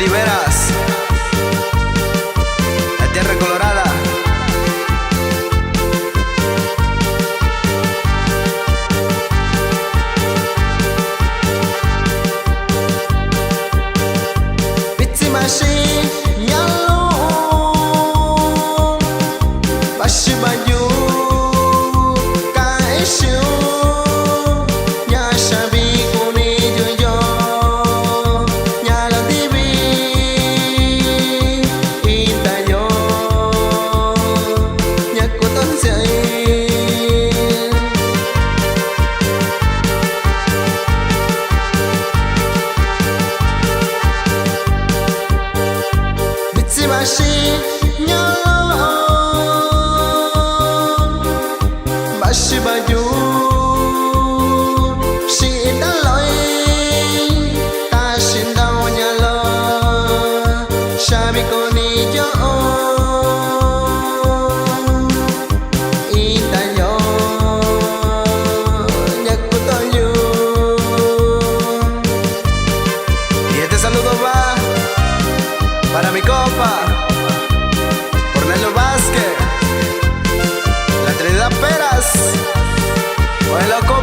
Oliveras, la tierra colorada. Bitsi mashi nyalo bashi bayu kaishu nya shabi kuni yo nyalo dibi itayo nyakuton sei Bashi nyalo bashi bayu si daloi ta sin dao nyalo shabi koni yo itayo nyakutoyo. Y este saludo va para mi compa Cornelio Vázquez, la Trinidad Peras, o el loco